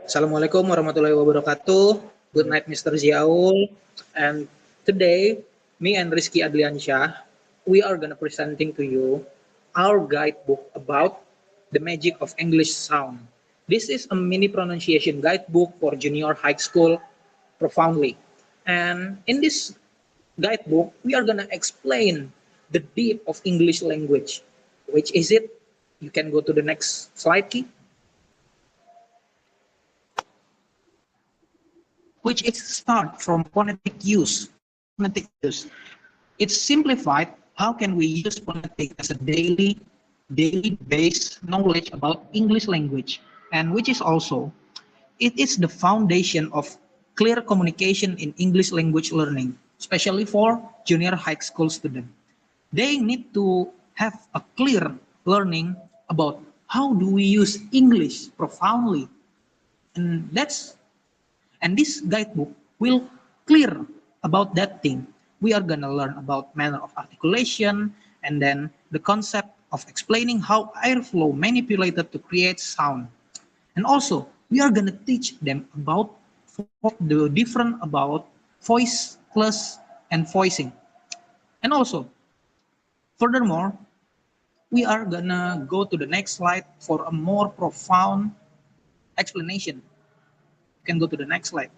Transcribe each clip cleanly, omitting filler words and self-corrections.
Assalamualaikum warahmatullahi wabarakatuh. Good night, Mr. Ziaul. And today, me and Rizky Adliansyah, we are gonna presenting to you our guidebook about the magic of English sound. This is a mini pronunciation guidebook for junior high school profoundly. And in this guidebook, we are gonna explain the deep of English language. Which is it? You can go to the next slide, Key. Which is start from phonetic use. Phonetic use. It's simplified. How can we use phonetic as a daily based knowledge about English language, and which is also it is the foundation of clear communication in English language learning, especially for junior high school students. They need to have a clear learning about how do we use English profoundly, and this guidebook will clear about that thing. We are gonna learn about manner of articulation and then the concept of explaining how airflow manipulated to create sound. And also, we are gonna teach them about the different about voiceless and voicing. And also, furthermore, we are gonna go to the next slide for a more profound explanation. You can go to the next slide.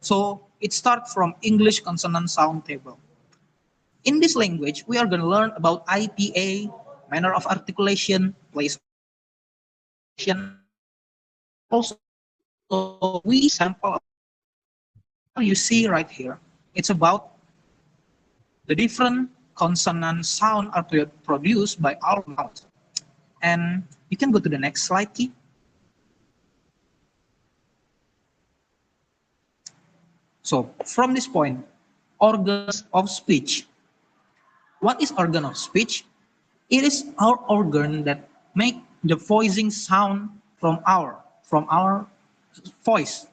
So it starts from English consonant sound table. In this language, we are going to learn about IPA, manner of articulation, place. Also, we sample. You see right here, it's about the different consonant sound are produced by our mouth. And you can go to the next slide, Key. So from this point, organs of speech. What is organ of speech? It is our organ that make the voicing sound from our voice.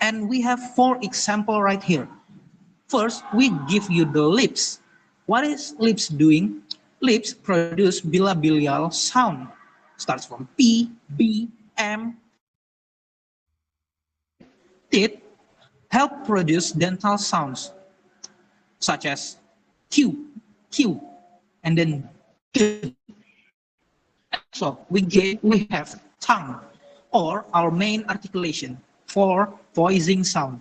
And we have 4 examples right here. First, we give you the lips. What is lips doing? Lips produce bilabial sound. Starts from P, B, M. Teeth help produce dental sounds, such as Q, Q, and then Q. So we have tongue, or our main articulation for voicing sound.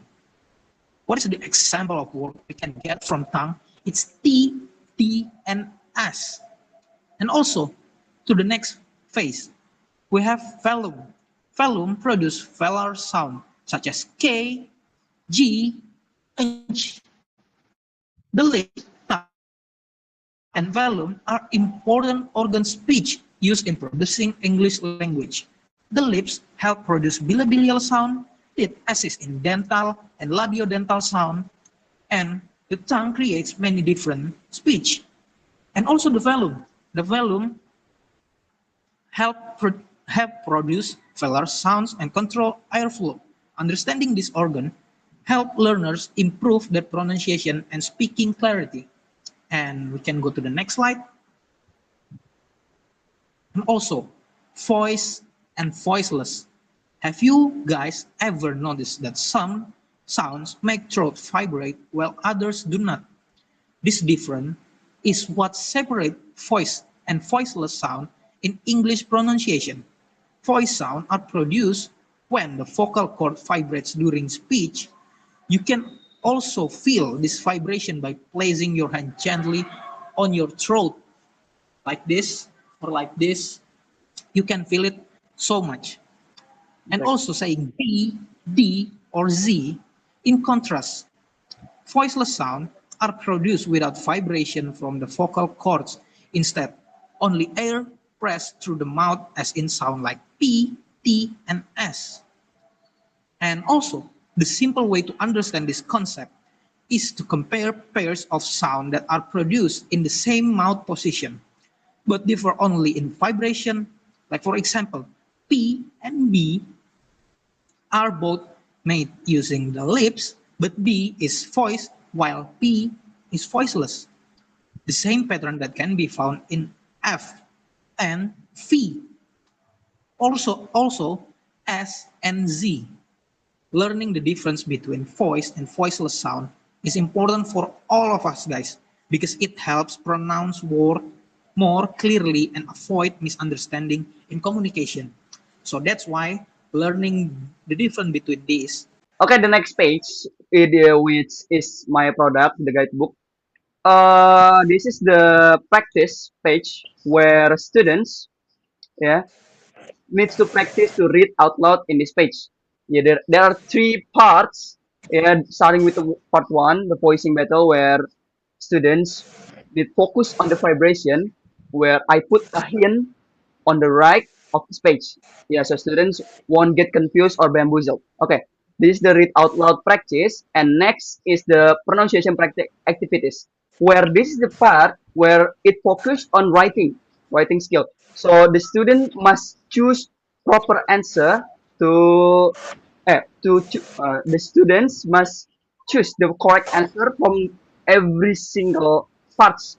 What is the example of word we can get from tongue? It's T, T, and S. And also, to the next phase, we have velum. Velum produce velar sound, such as K, G, H. The lips, tongue, and velum are important organ speech used in producing English language. The lips help produce bilabial sound, it assists in dental and labiodental sound, and the tongue creates many different speech. And also the velum. The velum help produce velar sounds and control airflow. Understanding this organ help learners improve their pronunciation and speaking clarity. And we can go to the next slide. And also, voice and voiceless. Have you guys ever noticed that some sounds make throat vibrate while others do not? This difference is what separates voice and voiceless sound in English pronunciation. Voice sounds are produced when the vocal cord vibrates during speech. You can also feel this vibration by placing your hand gently on your throat, like this or like this. You can feel it so much. And also saying B, D, or Z, in contrast, voiceless sound are produced without vibration from the vocal cords. Instead, only air pressed through the mouth as in sound like P, T, and S. And also, the simple way to understand this concept is to compare pairs of sound that are produced in the same mouth position, but differ only in vibration. Like for example, P and B are both made using the lips, but B is voiced while P is voiceless. The same pattern that can be found in F and V. Also S and Z. Learning the difference between voice and voiceless sound is important for all of us, guys, because it helps pronounce word more clearly and avoid misunderstanding in communication. So that's why learning the difference between these. Okay, the next page, which is my product, the guidebook. This is the practice page where students, yeah, needs to practice to read out loud in this page. Yeah, there are three parts. Yeah, starting with the part one, the voicing battle, where students need focus on the vibration, where I put a hint on the right of this page. Yeah, so students won't get confused or bamboozled. Okay, this is the read out loud practice, and next is the pronunciation practice activities, where this is the part where it focused on writing skill. So the student must choose proper answer to the students must choose the correct answer from every single parts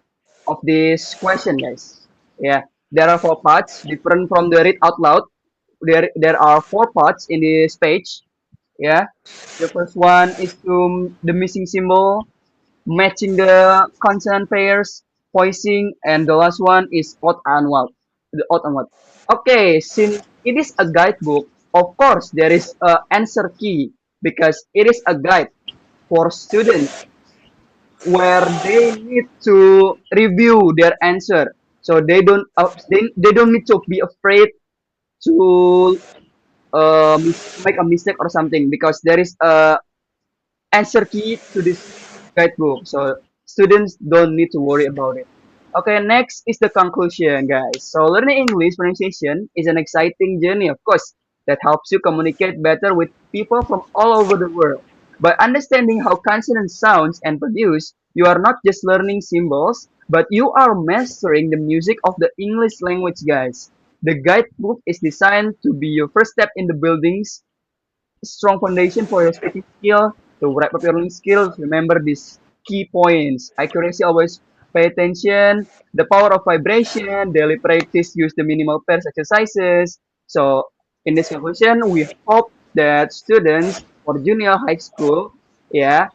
of this question, guys. Yeah, there are four parts different from the read out loud. There are four parts in this page. Yeah, the first one is to the missing symbol, matching the consonant pairs, voicing, and the last one is odd and what. The odd and what. Okay, since it is a guidebook, of course there is a answer key because it is a guide for students where they need to review their answer. So they don't need to be afraid to make a mistake or something because there is a answer key to this guidebook. So students don't need to worry about it. Okay, next is the conclusion, guys. So learning English pronunciation is an exciting journey, of course, that helps you communicate better with people from all over the world. By understanding how consonant sounds and produce, you are not just learning symbols, but you are mastering the music of the English language, guys. The guidebook is designed to be your first step in the buildings strong foundation for your speaking skill. To wrap up your listening skills, remember these key points. Accuracy, always pay attention. The power of vibration, daily practice, use the minimal pairs exercises. So, in this conclusion, we hope that students for junior high school, yeah,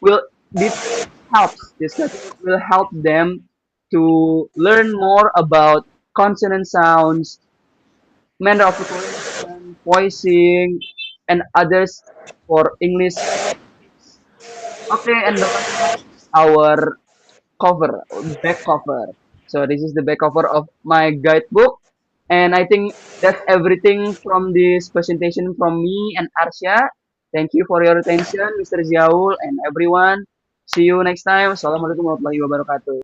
will this helps this guidebook will help them to learn more about consonant sounds, manner of preparation, voicing, and others for English. Okay, and the last one is our cover, back cover. So this is the back cover of my guidebook. And I think that's everything from this presentation from me and Arsha. Thank you for your attention, Mr. Ziaul and everyone. See you next time. Assalamualaikum warahmatullahi wabarakatuh.